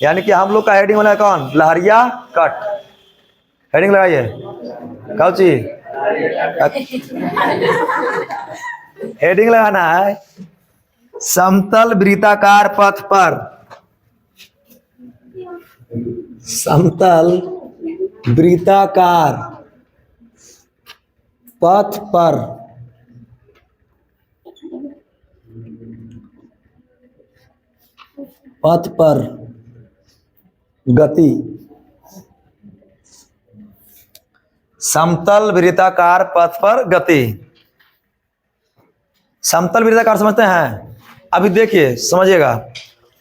यानी कि हम लोग का हेडिंग वाला कौन? लहरिया कट। हेडिंग लगाइए काउची। हेडिंग लगाना है समतल वृत्ताकार पथ पर, समतल वृत्ताकार पथ पर गति, समतल वृत्ताकार पथ पर गति। समतल वृत्ताकार समझते हैं? अभी देखिए समझिएगा,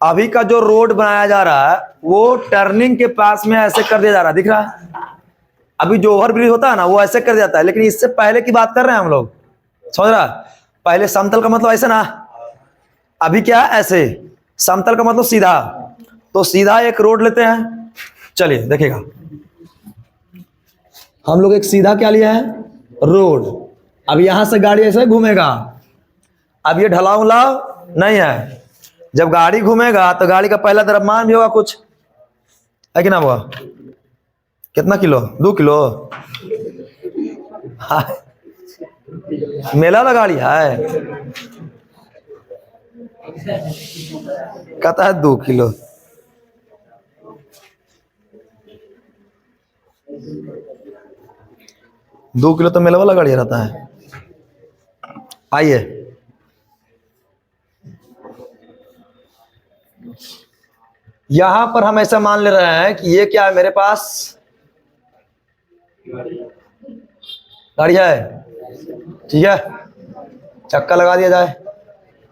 अभी का जो रोड बनाया जा रहा है वो टर्निंग के पास में ऐसे कर दिया जा रहा है, दिख रहा है? अभी जो ओवरब्रिज होता है ना वो ऐसे कर दिया जाता है, लेकिन इससे पहले की बात कर रहे हैं हम लोग, समझ रहा? पहले समतल का मतलब ऐसे ना, अभी क्या है ऐसे। समतल का मतलब सीधा, तो सीधा एक रोड लेते हैं। चलिए देखिएगा, हम लोग एक सीधा क्या लिया है? रोड। अब यहां से गाड़ी ऐसे घूमेगा, अब ये ढलाव उलाव नहीं है। जब गाड़ी घूमेगा तो गाड़ी का पहला द्रव्यमान भी होगा कुछ, है कि ना? हुआ कितना किलो? 2 किलो। हाँ। मेला वाला गाड़ी है, कहता है 2 किलो। दो किलो तो मेला वाला गाड़ी रहता है। आइए, यहां पर हम ऐसा मान ले रहे हैं कि ये क्या है मेरे पास? गाड़ी है, ठीक है। चक्का लगा दिया जाए,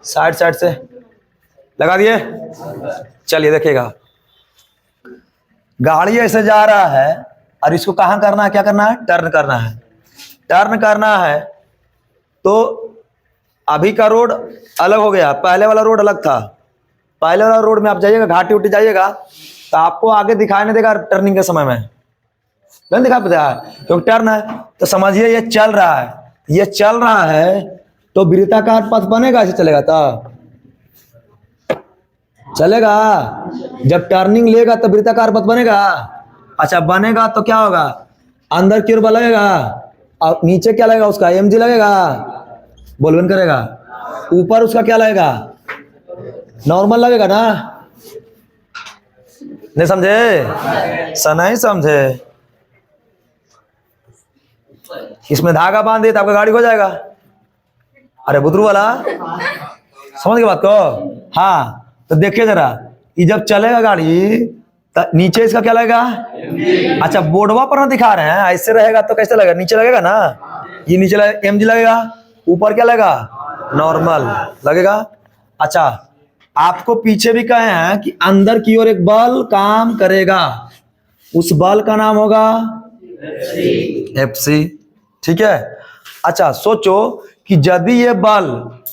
साइड साइड से लगा दिए। चलिए देखिएगा, गाड़ी ऐसे जा रहा है और इसको कहां करना है? क्या करना है? टर्न करना है। टर्न करना है तो अभी का रोड अलग हो गया, पहले वाला रोड अलग था। पहले वाला रोड में आप जाइएगा, घाटी उठी जाइएगा तो आपको आगे दिखाई नहीं देगा, टर्निंग के समय में नहीं दिखा पाता है क्योंकि टर्न है। तो समझिए ये चल रहा है, ये चल रहा है तो वृत्ताकार पथ बनेगा, ऐसे चलेगा तो चलेगा। जब टर्निंग लेगा तो वृत्ताकार पथ बनेगा। अच्छा बनेगा तो क्या होगा? अंदर की ओर बल लगेगा और नीचे क्या लगेगा? उसका एमजी लगेगा, बोलबन करेगा। ऊपर उसका क्या लगेगा? नॉर्मल लगेगा ना? नहीं समझे? नहीं समझे? इसमें धागा बांध दिए तो आपका गाड़ी हो जाएगा। अरे बुदरू वाला, समझ गए बात को? हाँ, तो देखिए जरा, ये जब चलेगा गाड़ी तो नीचे इसका क्या लगेगा? अच्छा बोर्डवा पर ना दिखा रहे हैं, ऐसे रहेगा तो कैसे लगेगा? नीचे लगेगा ना, ये नीचे लगेगा, एमजी लगेगा। ऊपर क्या लगेगा? नॉर्मल लगेगा। अच्छा आपको पीछे भी कहे हैं कि अंदर की ओर एक बल काम करेगा, उस बल का नाम होगा एफसी, ठीक है। अच्छा सोचो कि यदि ये बल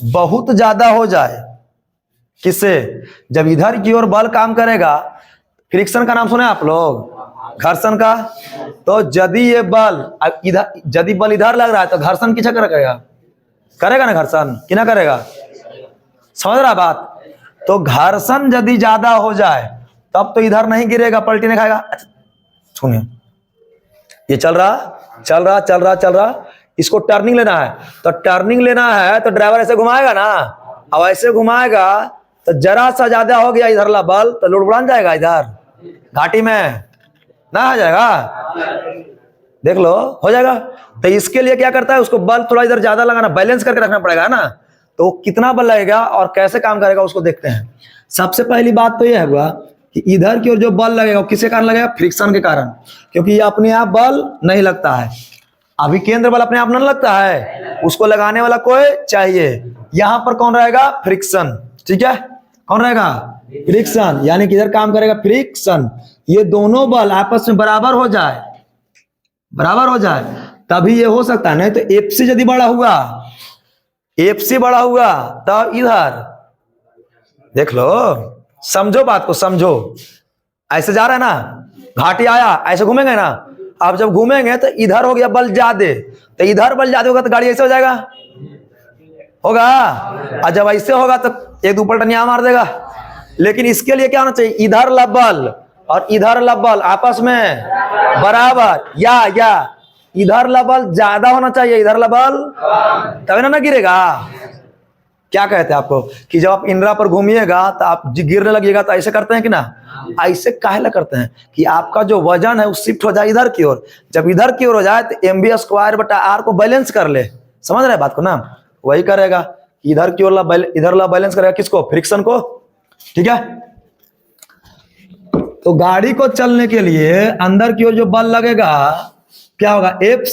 बहुत ज्यादा हो जाए, किससे? जब इधर की ओर बल काम करेगा, फ्रिक्शन का नाम सुने आप लोग, घर्षण का। तो यदि ये बल इधर, यदि बल इधर लग रहा है तो घर्षण किसका करेगा? करेगा ना घर्षण, कि ना करेगा? समझ रहा बात? तो घर्षण यदि ज्यादा हो जाए तब तो इधर नहीं गिरेगा, पलटी नहीं खाएगा। सुनिए, ये चल रहा चल रहा चल रहा चल रहा, इसको टर्निंग लेना है। तो टर्निंग लेना है तो ड्राइवर ऐसे घुमाएगा ना, अब ऐसे घुमाएगा तो जरा सा ज्यादा हो गया इधर ला बल तो लोड बढ़ जाएगा, इधर घाटी में ना आ जाएगा। देख लो हो जाएगा। तो इसके लिए क्या करता है? उसको बल थोड़ा इधर ज्यादा लगाना, बैलेंस करके रखना पड़ेगा ना। तो कितना बल लगेगा और कैसे काम करेगा उसको देखते हैं। सबसे पहली बात तो यह हुआ कि इधर की ओर जो बल लगेगा वो किसके कारण लगेगा? फ्रिक्शन के कारण, क्योंकि ये अपने आप बल नहीं लगता है। अभी केंद्र बल अपने आप नहीं लगता है, उसको लगाने वाला कोई चाहिए। यहां पर कौन रहेगा? फ्रिक्शन, ठीक है। कौन रहेगा? फ्रिक्शन, यानी कि इधर काम करेगा फ्रिक्शन। ये दोनों बल आपस में बराबर हो जाए, बराबर हो जाए तभी ये हो सकता है। नहीं तो एफसी यदि बड़ा हुआ, एफसी बड़ा हुआ तब इधर देख लो, समझो बात को, समझो। ऐसे जा रहा है ना, घाटी आया, ऐसे घूमेंगे ना। अब जब घूमेंगे तो इधर हो गया बल ज्यादा, तो इधर बल ज्यादा होगा तो गाड़ी ऐसे हो जाएगा, होगा। और जब ऐसे होगा तो एक ऊपर टनिया मार देगा, लेकिन इसके लिए क्या होना चाहिए, इधर बल और इधर बल आपस में बराबर, या इधर बल ज्यादा होना चाहिए, इधर बल तभी ना गिरेगा। क्या कहते हैं आपको कि जब आप इंदिरा पर घूमिएगा तो आप गिरने लगिएगा, तो ऐसे करते हैं कि ना, ऐसे काहे करते हैं कि आपका जो वजन है वो शिफ्ट हो जाए इधर की ओर। जब इधर की ओर हो जाए तो mv² को बैलेंस कर ले, समझ रहे बात को ना, वही करेगा इधर की ओर इधर बैलेंस करेगा, किसको, फ्रिक्शन को। ठीक है, तो गाड़ी को चलने के लिए अंदर की ओर जो बल लगेगा क्या होगा, एफ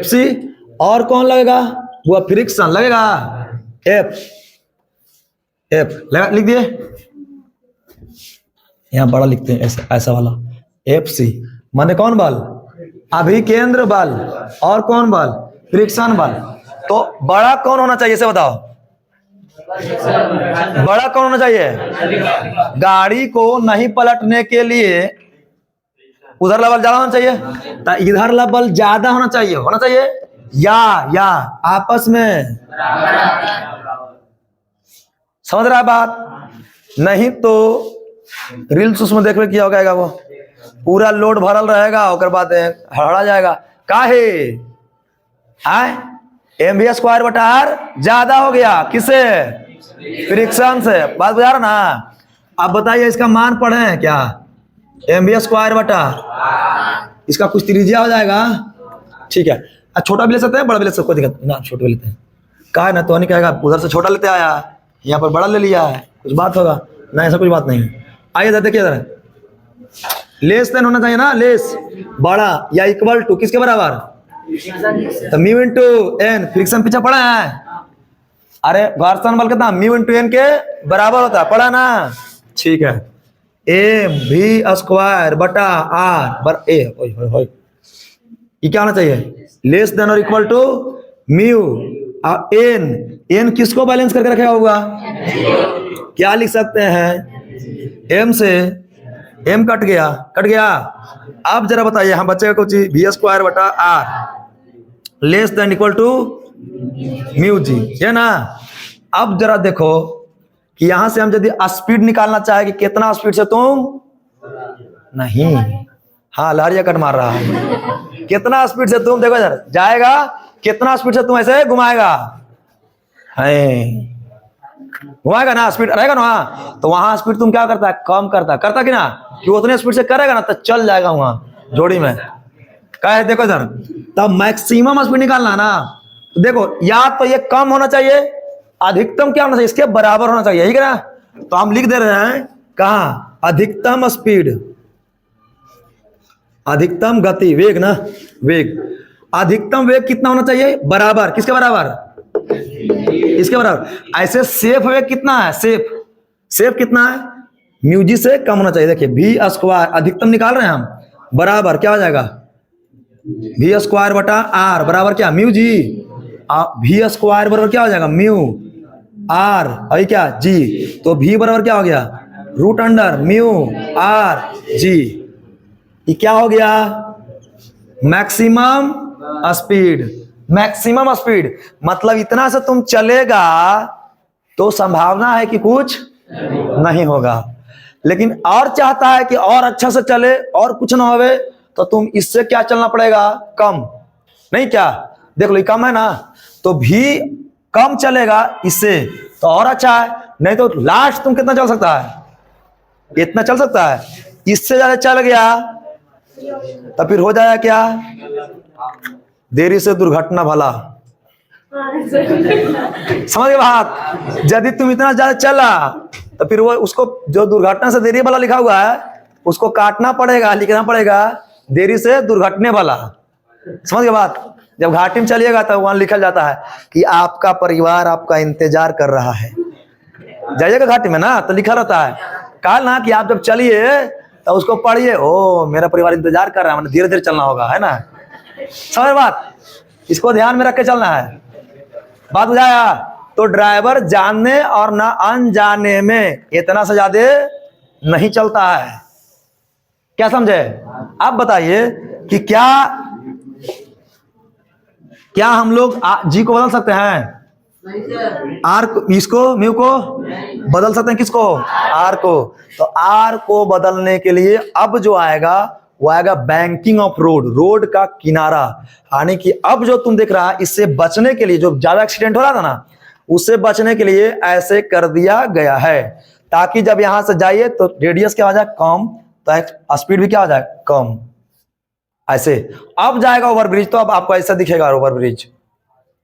सी, और कौन लगेगा, वो फ्रिक्शन लगेगा, एफ लगा, लिख दिए, यहां बड़ा लिखते हैं ऐसा वाला, एफ सी माने कौन बल, अभिकेंद्र बल, और कौन बल, फ्रिक्शन बल। तो बड़ा कौन होना चाहिए इसे बताओ, बड़ा कौन होना चाहिए, गाड़ी को नहीं पलटने के लिए उधर बल ज्यादा होना चाहिए, तो इधर बल ज्यादा होना चाहिए, या आपस में, समझ रहा है बात, नहीं तो रील्स उसमें देखने किया होगा, वो पूरा लोड भरल रहेगा, और बाद हड़ा जाएगा, काहे mv²/r ज्यादा हो गया, किससे, फ्रिक्शन से, बात बुझा रहा ना। अब बताइए इसका मान पढ़े क्या, mv²/r, इसका कुछ त्रिज्या हो जाएगा, ठीक है, छोटा भी ले सकते हैं, बड़ा भी ले सकते हैं, कोई दिक्कत ना, छोटा भी लेते हैं, कहा है ना, तो नहीं कहेगा उधर से छोटा लेते आया, यहाँ पर बड़ा ले लिया है, कुछ बात होगा ना, ऐसा कुछ बात नहीं है। आइए देखिए इधर, लेस देन होना चाहिए ना, लेस बड़ा या इक्वल टू किसके बराबर, तो म्यू इंटू एन, फ्रिक्शन पीछे पड़ा है, अरे घर्षण बल कितना, म्यू इंटू एन के बराबर होता है, पड़ा ना, ठीक है, mv² बटा r ए, ये क्या होना चाहिए, लेस देन और इक्वल टू म्यू एन किसको बैलेंस करके रखेगा होगा, क्या लिख सकते हैं, m से m कट गया, अब जरा बताइए हम बच्चे का कुछ v² बटा r less than equal to mu g, है ना। अब जरा देखो कि यहां से हम यदि स्पीड निकालना चाहे कि कितना स्पीड से तुम, नहीं, हाँ लहरिया कट मार रहा है, कितना स्पीड से तुम देखो इधर जाएगा, कितना स्पीड से तुम ऐसे घुमाएगा, घुमाएगा ना, स्पीड रहेगा ना, तो वहां स्पीड तुम क्या करता है, कम करता कि ना, कि उतने स्पीड से करेगा ना तो चल जाएगा वहां जोड़ी में, क्या है देखो इधर, तब मैक्सिमम स्पीड निकालना ना, तो देखो या तो ये कम होना चाहिए, अधिकतम क्या होना चाहिए, इसके बराबर होना चाहिए, ठीक है ना, तो हम लिख दे रहे हैं कहा, अधिकतम स्पीड, अधिकतम गति, वेग ना, वेग, अधिकतम वेग कितना होना चाहिए, बराबर, किसके बराबर, इसके बराबर। ऐसे सेफ वेग कितना है, सेफ कितना है, म्यू जी से कम होना चाहिए, देखिए v² अधिकतम निकाल रहे हैं हम, बराबर क्या हो जाएगा, v² बटा r बराबर क्या, म्यू जी, v² बराबर क्या हो जाएगा, म्यू r और क्या जी, तो v बराबर क्या हो गया, √अंडर म्यू r जी, ये क्या हो गया, मैक्सिमम स्पीड, मतलब इतना से तुम चलेगा तो संभावना है कि कुछ नहीं होगा, लेकिन और चाहता है कि और अच्छा से चले और कुछ ना होवे, तो तुम इससे क्या चलना पड़ेगा, कम, नहीं क्या, देख लो ये कम है ना, तो भी कम चलेगा इससे तो और अच्छा है, नहीं तो लास्ट तुम कितना चल सकता है, इतना चल सकता है, इससे ज्यादा चल गया तो फिर हो जाएगा क्या, देरी से दुर्घटना भला, समझ गए बात, यदि तुम इतना ज्यादा चला तो फिर वो उसको जो दुर्घटना से देरी वाला लिखा हुआ है उसको काटना पड़ेगा, लिखना पड़ेगा देरी से दुर्घटने वाला, समझ गए बात। जब घाटी में चलिएगा तो वहां लिखा जाता है कि आपका परिवार आपका इंतजार कर रहा है, जाइएगा घाटी में ना तो लिखा रहता है, कहा ना कि आप जब चलिए तो उसको पढ़िए, ओ मेरा परिवार इंतजार कर रहा है, धीरे धीरे चलना होगा, है ना, समझ बात, इसको ध्यान में रख के चलना है, बात बुझाया। तो ड्राइवर जानने और ना अनजाने में इतना से ज्यादा नहीं चलता है, क्या समझे। आप बताइए कि क्या हम लोग जी को बदल सकते हैं, आर इसको म्यू को बदल सकते हैं, किसको? आर को। तो आर को बदलने के लिए अब जो आएगा वो आएगा बैंकिंग ऑफ रोड, रोड का किनारा। यानी कि अब जो तुम देख रहा है, इससे बचने के लिए, जो ज्यादा एक्सीडेंट हो रहा था ना, उससे बचने के लिए ऐसे कर दिया गया है, ताकि जब यहां से जाइए तो रेडियस क्या हो जाए? कम, तो स्पीड भी क्या हो जाए? कम। ऐसे अब जाएगा ओवरब्रिज, तो अब आपको ऐसा दिखेगा ओवरब्रिज,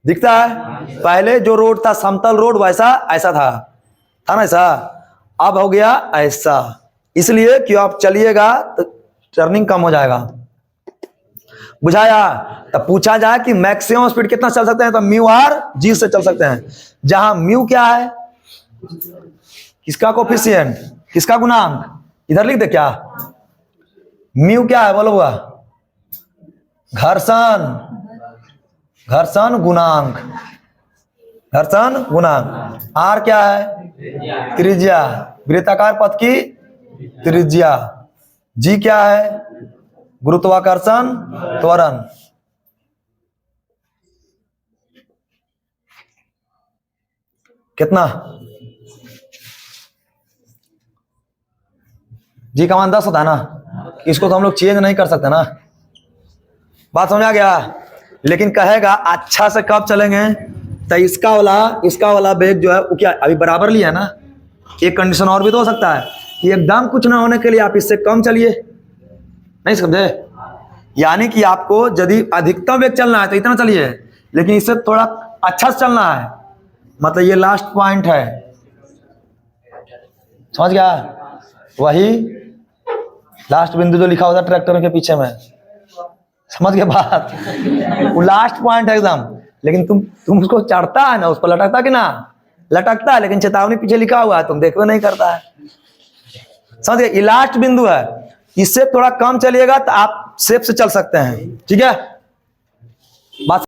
दिखता है? पहले जो रोड था समतल रोड, वैसा ऐसा था ना, ऐसा। अब हो गया ऐसा, इसलिए कि आप चलिएगा तो टर्निंग कम हो जाएगा। बुझाया? तब पूछा जाए कि मैक्सिमम स्पीड कितना चल सकते हैं, तो म्यू आर जी से चल सकते हैं। जहां म्यू क्या है? किसका कोफिशिएंट, किसका गुणांक? इधर लिख दे क्या? म्यू क्या है बोलो? हुआ घर्षण, घर्षण गुणांक, घर्षण गुणांक। आर क्या है? त्रिज्या, वृत्ताकार पथ की त्रिज्या। जी क्या है? गुरुत्वाकर्षण त्वरण। कितना? जी का मान 10 होता है ना, इसको तो हम लोग चेंज नहीं कर सकते ना। बात समझ आ गया? लेकिन कहेगा अच्छा से कब चलेंगे, तो इसका वाला वेग जो है वो क्या अभी बराबर लिया है ना। एक कंडीशन और भी तो हो सकता है कि एकदम कुछ ना होने के लिए आप इससे कम चलिए, नहीं समझे? यानी कि आपको यदि अधिकतम वेग चलना है तो इतना चलिए, लेकिन इससे थोड़ा अच्छा से चलना है, मतलब ये लास्ट पॉइंट है, समझ गया? वही लास्ट बिंदु जो लिखा होता है ट्रैक्टर के पीछे में, समझ गए बात? वो लास्ट पॉइंट है एकदम। लेकिन तुम उसको चढ़ता है ना, उस पर लटकता कि ना? लटकता है, लेकिन चेतावनी पीछे लिखा हुआ है, तुम देखो नहीं करता है, समझ गए? ये लास्ट बिंदु है, इससे थोड़ा कम चलिएगा तो आप सेफ से चल सकते हैं, ठीक है? बात